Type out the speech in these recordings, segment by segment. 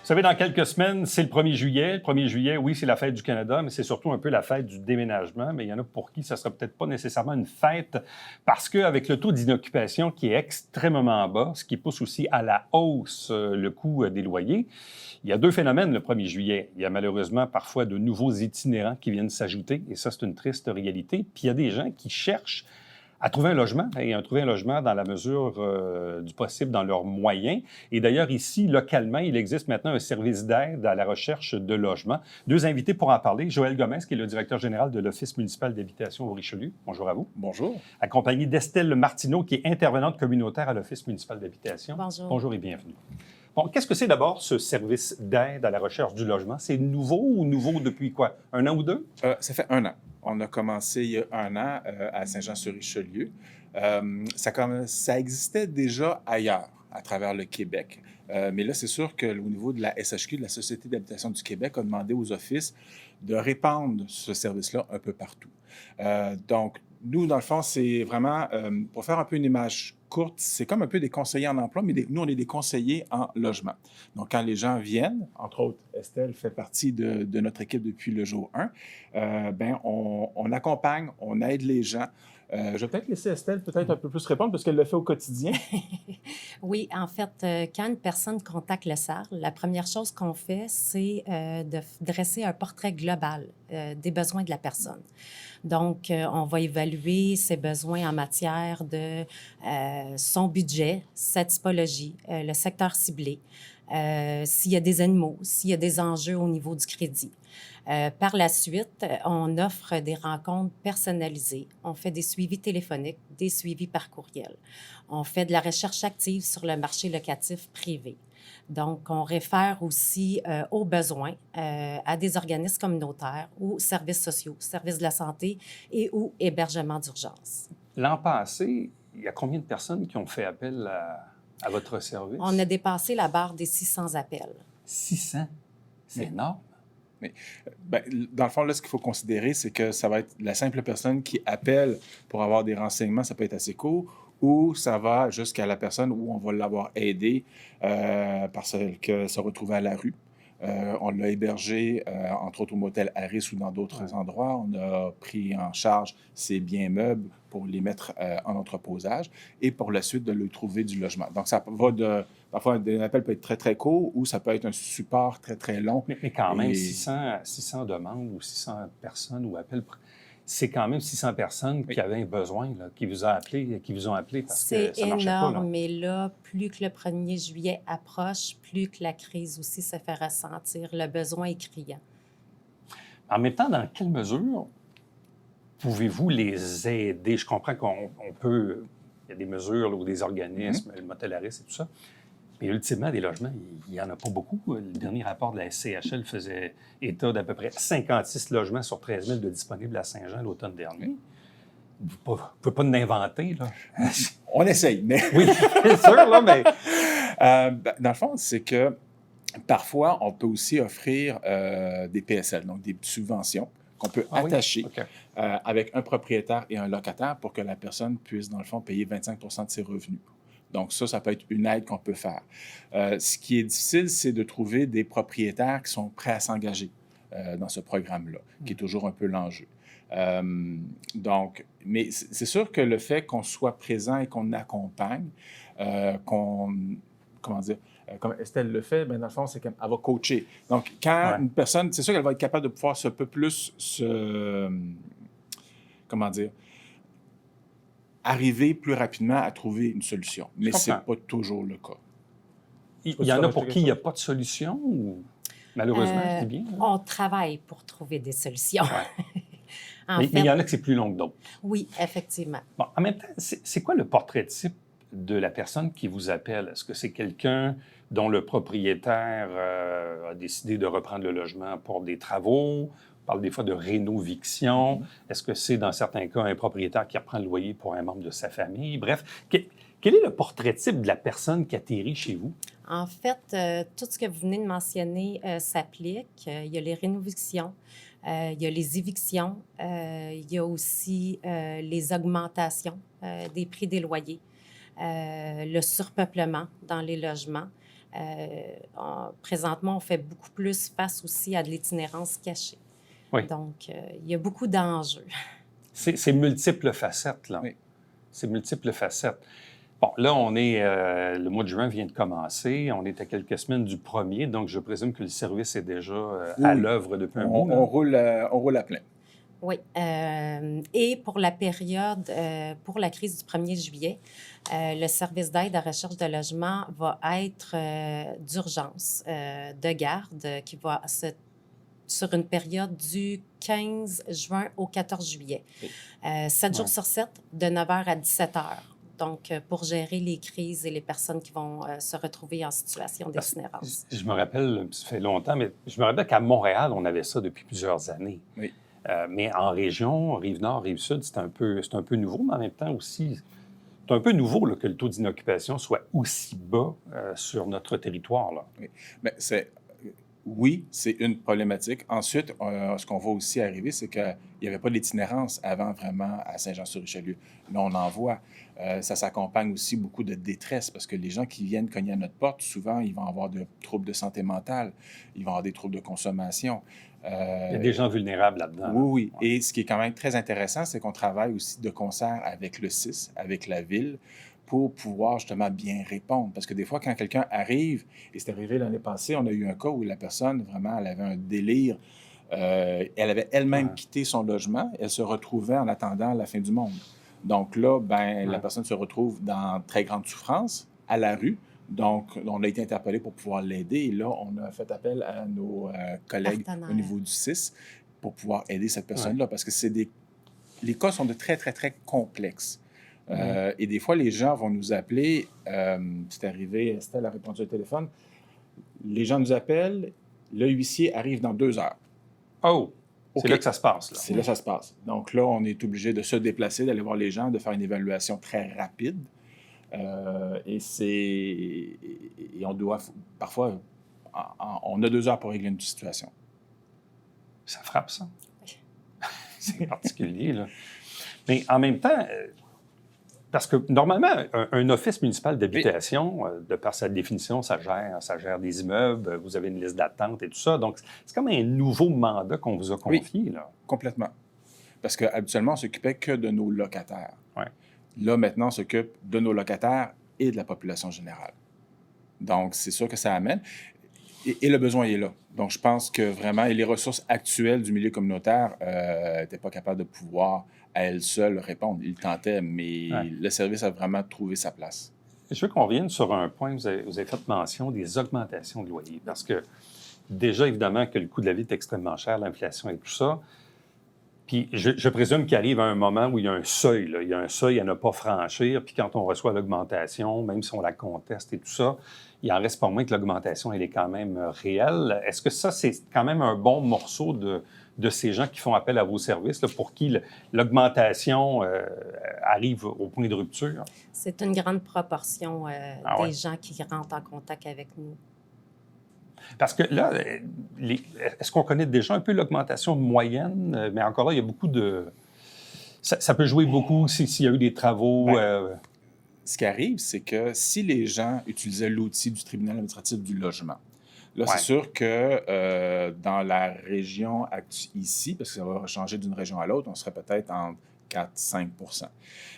Vous savez, dans quelques semaines, c'est le 1er juillet. Le 1er juillet, oui, c'est la fête du Canada, mais c'est surtout un peu la fête du déménagement. Mais il y en a pour qui ça ne sera peut-être pas nécessairement une fête parce qu'avec le taux d'inoccupation qui est extrêmement bas, ce qui pousse aussi à la hausse le coût des loyers, il y a deux phénomènes le 1er juillet. Il y a malheureusement parfois de nouveaux itinérants qui viennent s'ajouter, et ça, c'est une triste réalité. Puis il y a des gens qui cherchent à trouver un logement, et à trouver un logement dans la mesure du possible, dans leurs moyens. Et d'ailleurs, ici, localement, il existe maintenant un service d'aide à la recherche de logement. Deux invités pour en parler. Joël Gomez, qui est le directeur général de l'Office municipal d'habitation au Richelieu. Bonjour à vous. Bonjour. Accompagné d'Estelle Martineau, qui est intervenante communautaire à l'Office municipal d'habitation. Bonjour. Bonjour et bienvenue. Bon, qu'est-ce que c'est d'abord ce service d'aide à la recherche du logement? C'est nouveau ou nouveau depuis quoi? Un an ou deux? Ça fait un an. On a commencé il y a un an à Saint-Jean-sur-Richelieu. Ça existait déjà ailleurs, à travers le Québec. Mais là, c'est sûr qu'au niveau de la SHQ, de la Société d'habitation du Québec, a demandé aux offices de répandre ce service-là un peu partout. Donc, nous, dans le fond, c'est vraiment, pour faire un peu une image courte, c'est comme un peu des conseillers en emploi, mais nous, on est des conseillers en logement. Donc, quand les gens viennent, entre autres, Estelle fait partie de notre équipe depuis le jour 1, on accompagne, on aide les gens. Je vais peut-être laisser Estelle peut-être un peu plus répondre parce qu'elle le fait au quotidien. Oui, en fait, quand une personne contacte le SAR, la première chose qu'on fait, c'est de dresser un portrait global des besoins de la personne. Donc, on va évaluer ses besoins en matière de son budget, sa typologie, le secteur ciblé, s'il y a des animaux, s'il y a des enjeux au niveau du crédit. Par la suite, on offre des rencontres personnalisées. On fait des suivis téléphoniques, des suivis par courriel. On fait de la recherche active sur le marché locatif privé. Donc, on réfère aussi aux besoins à des organismes communautaires ou services sociaux, services de la santé et ou hébergement d'urgence. L'an passé, il y a combien de personnes qui ont fait appel à votre service? On a dépassé la barre des 600 appels. 600? C'est énorme. Mais, dans le fond, là, ce qu'il faut considérer, c'est que ça va être la simple personne qui appelle pour avoir des renseignements, ça peut être assez court, ou ça va jusqu'à la personne où on va l'avoir aidé parce qu'elle se retrouvait à la rue. On l'a hébergé, entre autres, au motel Harris ou dans d'autres endroits. On a pris en charge ses biens meubles pour les mettre en entreposage et pour la suite de lui trouver du logement. Donc, ça va de... Parfois, un appel peut être très, très court ou ça peut être un support très, très long. Mais quand même, 600 demandes ou 600 personnes ou appels, c'est quand même 600 personnes qui avaient besoin, là, qui vous ont appelé parce que ça marchait pas. C'est énorme, mais là, plus que le 1er juillet approche, plus que la crise aussi se fait ressentir. Le besoin est criant. En même temps, dans quelle mesure pouvez-vous les aider? Je comprends qu'on peut... Il y a des mesures là, ou des organismes, le motel Harris et tout ça. Mais ultimement, des logements, il n'y en a pas beaucoup. Le dernier rapport de la SCHL faisait état d'à peu près 56 logements sur 13 000 de disponibles à Saint-Jean l'automne dernier. Vous ne pouvez pas l'inventer, là. On essaye, mais... Oui, c'est sûr, là, mais... dans le fond, c'est que parfois, on peut aussi offrir des PSL, donc des subventions qu'on peut attacher avec un propriétaire et un locataire pour que la personne puisse, dans le fond, payer 25 % de ses revenus. Donc, ça peut être une aide qu'on peut faire. Ce qui est difficile, c'est de trouver des propriétaires qui sont prêts à s'engager dans ce programme-là, qui est toujours un peu l'enjeu. Donc, mais c'est sûr que le fait qu'on soit présent et qu'on accompagne, comment dire, comme Estelle le fait, bien, dans le fond, c'est qu'elle va coacher. Donc, quand une personne, c'est sûr qu'elle va être capable de pouvoir un peu plus comment dire, arriver plus rapidement à trouver une solution. Mais ce n'est pas toujours le cas. Il y en a pour qui il n'y a pas de solution ou... Malheureusement, je dis bien. Hein? On travaille pour trouver des solutions. Ouais. Mais il y en a que c'est plus long que d'autres. Oui, effectivement. Bon, en même temps, c'est quoi le portrait type de la personne qui vous appelle? Est-ce que c'est quelqu'un dont le propriétaire a décidé de reprendre le logement pour des travaux? On parle des fois de rénoviction. Est-ce que c'est, dans certains cas, un propriétaire qui reprend le loyer pour un membre de sa famille? Bref, quel est le portrait type de la personne qui atterrit chez vous? En fait, tout ce que vous venez de mentionner s'applique. Il y a les rénovations, il y a les évictions, il y a aussi les augmentations des prix des loyers, le surpeuplement dans les logements. Présentement, on fait beaucoup plus face aussi à de l'itinérance cachée. Oui. Donc, il y a beaucoup d'enjeux. C'est multiples facettes, là. Oui. C'est multiples facettes. Bon, là, le mois de juin vient de commencer. On est à quelques semaines du premier, donc je présume que le service est déjà à Oui. l'œuvre depuis un On, bout. Là. on roule à plein. Oui. Et pour la période, pour la crise du 1er juillet, le service d'aide à recherche de logement va être d'urgence, de garde, qui va sur une période du 15 juin au 14 juillet. Oui. 7 jours Ouais. sur 7, de 9h à 17h. Donc, pour gérer les crises et les personnes qui vont se retrouver en situation d'itinérance. Je me rappelle, ça fait longtemps, mais je me rappelle qu'à Montréal, on avait ça depuis plusieurs années. Oui. Mais en région, Rive-Nord, Rive-Sud, c'est un peu nouveau, mais en même temps aussi, c'est un peu nouveau là, que le taux d'inoccupation soit aussi bas sur notre territoire. Là. Oui. Mais oui, c'est une problématique. Ensuite, ce qu'on voit aussi arriver, c'est qu'il n'y avait pas d'itinérance avant vraiment à Saint-Jean-sur-Richelieu. Là, on en voit. Ça s'accompagne aussi beaucoup de détresse parce que les gens qui viennent cogner à notre porte, souvent, ils vont avoir des troubles de santé mentale, ils vont avoir des troubles de consommation. Il y a des gens vulnérables là-dedans. Oui. Ouais. Et ce qui est quand même très intéressant, c'est qu'on travaille aussi de concert avec le CIS, avec la ville, pour pouvoir justement bien répondre. Parce que des fois, quand quelqu'un arrive, et c'est arrivé l'année passée, on a eu un cas où la personne, vraiment, elle avait un délire. Elle avait elle-même quitté son logement. Elle se retrouvait en attendant la fin du monde. Donc là, la personne se retrouve dans très grande souffrance, à la rue. Donc, on a été interpellé pour pouvoir l'aider. Et là, on a fait appel à nos collègues au niveau du CIS pour pouvoir aider cette personne-là. Parce que les cas sont de très, très, très complexes. Et des fois, les gens vont nous appeler. C'est arrivé, Estelle a répondu au téléphone. Les gens nous appellent. Le huissier arrive dans 2 heures. Oh! C'est OK. là que ça se passe. Là. C'est là que ça se passe. Donc là, on est obligé de se déplacer, d'aller voir les gens, de faire une évaluation très rapide. Et on doit, parfois, on a 2 heures pour régler une situation. Ça frappe, ça. C'est particulier, là. Mais en même temps, parce que normalement, un office municipal d'habitation, de par sa définition, ça gère des immeubles, vous avez une liste d'attente et tout ça. Donc, c'est comme un nouveau mandat qu'on vous a confié, là. Complètement. Parce qu'habituellement, on ne s'occupait que de nos locataires. Ouais. Là, maintenant, on s'occupe de nos locataires et de la population générale. Donc, c'est sûr que ça amène. Et le besoin est là. Donc, je pense que vraiment, et les ressources actuelles du milieu communautaire n'étaient pas capables de pouvoir, à elles seules, répondre. Ils tentaient, mais le service a vraiment trouvé sa place. Je veux qu'on revienne sur un point. Vous avez fait mention des augmentations de loyer. Parce que, déjà, évidemment, que le coût de la vie est extrêmement cher, l'inflation et tout ça. Puis, je présume qu'il arrive à un moment où il y a un seuil. Là. Il y a un seuil à ne pas franchir. Puis, quand on reçoit l'augmentation, même si on la conteste et tout ça, il en reste pas moins que l'augmentation, elle est quand même réelle. Est-ce que ça, c'est quand même un bon morceau de ces gens qui font appel à vos services, là, pour qui l'augmentation arrive au point de rupture? C'est une grande proportion des gens qui rentrent en contact avec nous. Parce que là, est-ce qu'on connaît déjà un peu l'augmentation moyenne? Mais encore là, il y a beaucoup de... Ça peut jouer beaucoup s'il y a eu des travaux... Ce qui arrive, c'est que si les gens utilisaient l'outil du tribunal administratif du logement, là, c'est sûr que dans la région ici, parce que ça va changer d'une région à l'autre, on serait peut-être entre 4-5 %.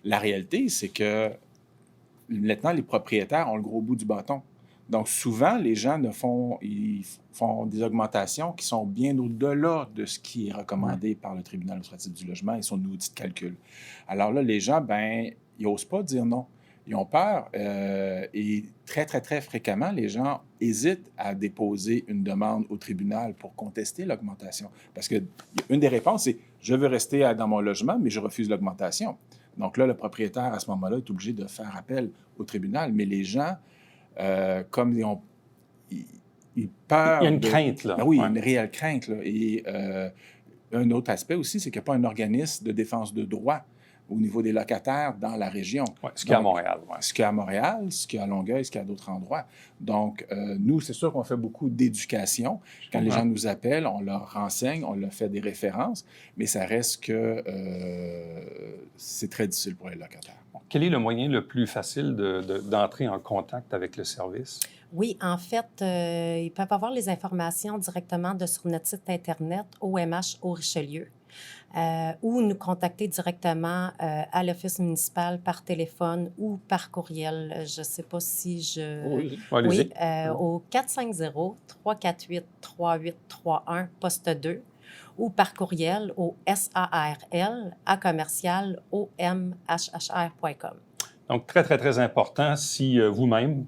La réalité, c'est que maintenant, les propriétaires ont le gros bout du bâton. Donc, souvent, les gens ils font des augmentations qui sont bien au-delà de ce qui est recommandé par le tribunal administratif du logement et son outil de calcul. Alors là, les gens, ils n'osent pas dire non. Ils ont peur et très, très, très fréquemment, les gens hésitent à déposer une demande au tribunal pour contester l'augmentation. Parce que une des réponses, c'est « je veux rester dans mon logement, mais je refuse l'augmentation ». Donc là, le propriétaire, à ce moment-là, est obligé de faire appel au tribunal. Mais les gens, comme ils ont peur... Il y a une crainte, là. Oui, il y a une réelle crainte, là. Et un autre aspect aussi, c'est qu'il n'y a pas un organisme de défense de droit. au niveau des locataires dans la région. Ouais, ce qu'il y a à Donc, Montréal. Ouais. ce qu'il y a à Montréal, ce qu'il y a à Longueuil, ce qu'il y a à d'autres endroits. Donc, nous, c'est sûr qu'on fait beaucoup d'éducation. Quand les gens nous appellent, on leur renseigne, on leur fait des références, mais ça reste que c'est très difficile pour les locataires. Quel est le moyen le plus facile d'entrer en contact avec le service? Oui, en fait, ils peuvent avoir les informations directement sur notre site Internet, OMH au Richelieu, ou nous contacter directement à l'Office municipal par téléphone ou par courriel. Je ne sais pas si je... Oui, allez-y. Oui, au 450-348-3831, poste 2, ou par courriel au sarl@omhhr.com. Donc, très, très, très important, si vous-même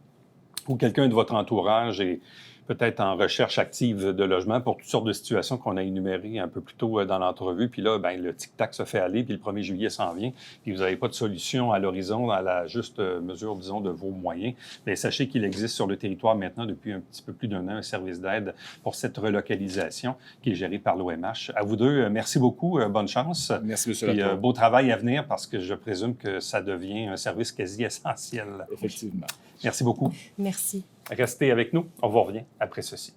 ou quelqu'un de votre entourage est peut-être en recherche active de logement pour toutes sortes de situations qu'on a énumérées un peu plus tôt dans l'entrevue. Puis là, bien, le tic-tac se fait aller, puis le 1er juillet s'en vient, puis vous n'avez pas de solution à l'horizon, à la juste mesure, disons, de vos moyens. Bien, sachez qu'il existe sur le territoire maintenant, depuis un petit peu plus d'un an, un service d'aide pour cette relocalisation qui est géré par l'OMH. À vous deux, merci beaucoup, bonne chance. Merci, M. Puis Latour. beau travail à venir parce que je présume que ça devient un service quasi essentiel. Effectivement. Merci beaucoup. Merci. Restez avec nous, on vous revient après ceci.